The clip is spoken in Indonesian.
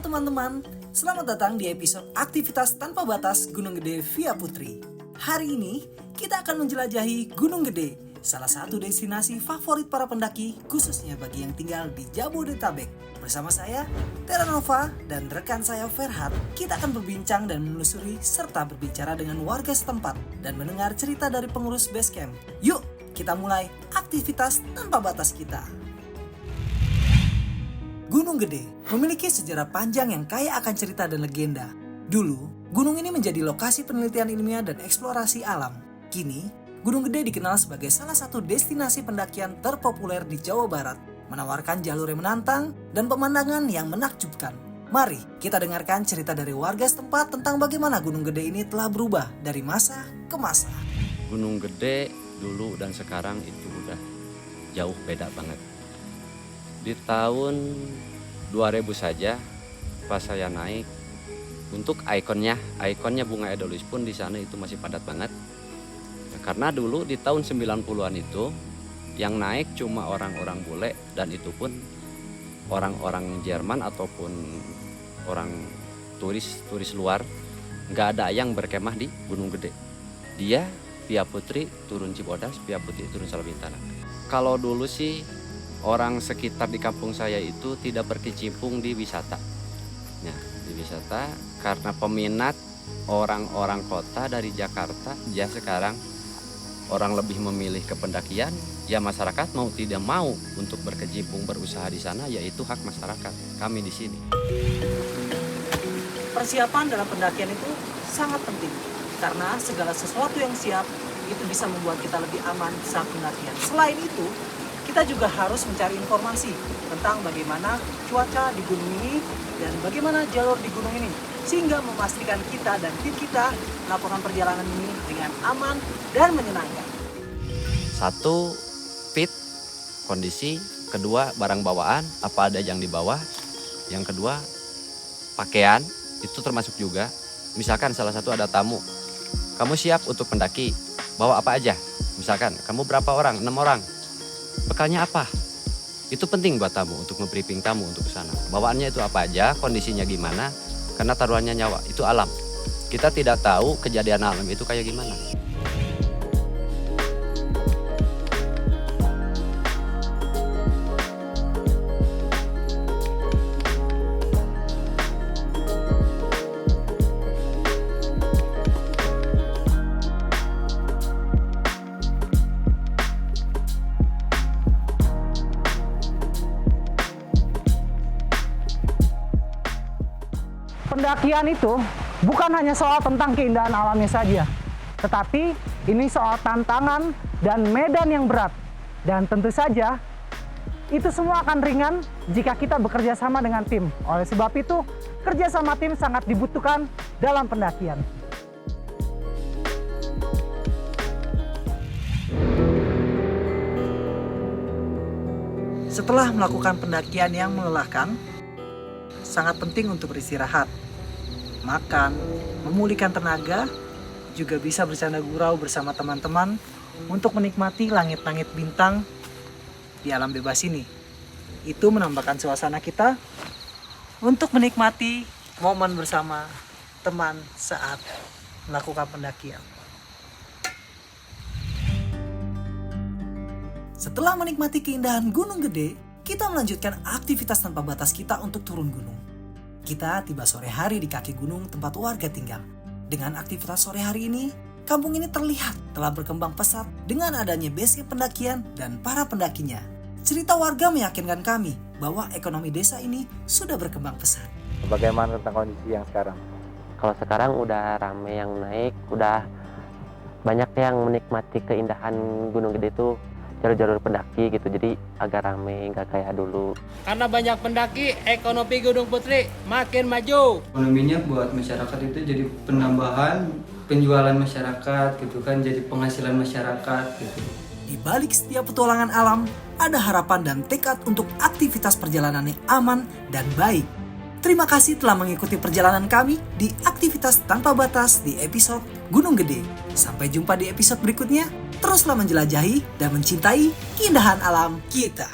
Halo teman-teman, selamat datang di episode Aktivitas Tanpa Batas Gunung Gede via Putri. Hari ini kita akan menjelajahi Gunung Gede, salah satu destinasi favorit para pendaki khususnya bagi yang tinggal di Jabodetabek. Bersama saya, Tera Nova dan rekan saya Ferhat, kita akan berbincang dan menelusuri serta berbicara dengan warga setempat dan mendengar cerita dari pengurus base camp. Yuk, kita mulai aktivitas tanpa batas kita. Gunung Gede memiliki sejarah panjang yang kaya akan cerita dan legenda. Dulu, gunung ini menjadi lokasi penelitian ilmiah dan eksplorasi alam. Kini, Gunung Gede dikenal sebagai salah satu destinasi pendakian terpopuler di Jawa Barat, menawarkan jalur yang menantang dan pemandangan yang menakjubkan. Mari kita dengarkan cerita dari warga setempat tentang bagaimana Gunung Gede ini telah berubah dari masa ke masa. Gunung Gede dulu dan sekarang itu udah jauh beda banget. Di tahun 2000 saja pas saya naik, untuk ikonnya bunga edolis pun di sana itu masih padat banget. Karena dulu di tahun 90-an itu yang naik cuma orang-orang bule, dan itu pun orang-orang Jerman ataupun orang turis luar. Nggak ada yang berkemah di Gunung Gede. Dia via Putri turun Cibodas, via Putri turun Salabintana. Kalau dulu sih orang sekitar di kampung saya itu tidak berkecimpung di wisata. Nah, di wisata karena peminat orang-orang kota dari Jakarta, ya sekarang orang lebih memilih ke pendakian, ya masyarakat mau tidak mau untuk berkecimpung berusaha di sana, yaitu hak masyarakat kami di sini. Persiapan dalam pendakian itu sangat penting karena segala sesuatu yang siap itu bisa membuat kita lebih aman saat pendakian. Selain itu, kita juga harus mencari informasi tentang bagaimana cuaca di gunung ini dan bagaimana jalur di gunung ini, sehingga memastikan kita dan tim kita melakukan perjalanan ini dengan aman dan menyenangkan. Satu, fit, kondisi. Kedua, barang bawaan, apa ada yang dibawa. Yang kedua, pakaian, itu termasuk juga. Misalkan salah satu ada tamu, kamu siap untuk pendaki, bawa apa aja. Misalkan, kamu berapa orang? 6 orang. Bekalnya apa? Itu penting buat tamu, untuk nge-briefing tamu untuk ke sana. Bawaannya itu apa aja, kondisinya gimana, karena taruhannya nyawa, itu alam. Kita tidak tahu kejadian alam itu kayak gimana. Pendakian itu bukan hanya soal tentang keindahan alamnya saja, tetapi ini soal tantangan dan medan yang berat. Dan tentu saja, itu semua akan ringan jika kita bekerja sama dengan tim. Oleh sebab itu, kerja sama tim sangat dibutuhkan dalam pendakian. Setelah melakukan pendakian yang melelahkan, sangat penting untuk beristirahat, makan, memulihkan tenaga, juga bisa bercanda gurau bersama teman-teman untuk menikmati langit-langit bintang di alam bebas ini. Itu menambahkan suasana kita untuk menikmati momen bersama teman saat melakukan pendakian. Setelah menikmati keindahan Gunung Gede, kita melanjutkan aktivitas tanpa batas kita untuk turun gunung. Kita tiba sore hari di kaki gunung tempat warga tinggal. Dengan aktivitas sore hari ini, kampung ini terlihat telah berkembang pesat dengan adanya base camp pendakian dan para pendakinya. Cerita warga meyakinkan kami bahwa ekonomi desa ini sudah berkembang pesat. Bagaimana tentang kondisi yang sekarang? Kalau sekarang udah rame yang naik, udah banyak yang menikmati keindahan Gunung Gede itu, jalur-jalur pendaki gitu, jadi agak rame, nggak kayak dulu. Karena banyak pendaki, ekonomi Gunung Putri makin maju. Ekonominya buat masyarakat itu jadi penambahan penjualan masyarakat gitu kan, jadi penghasilan masyarakat gitu. Di balik setiap petualangan alam, ada harapan dan tekad untuk aktivitas perjalanan yang aman dan baik. Terima kasih telah mengikuti perjalanan kami di Aktivitas Tanpa Batas di episode Gunung Gede. Sampai jumpa di episode berikutnya. Teruslah menjelajahi dan mencintai keindahan alam kita.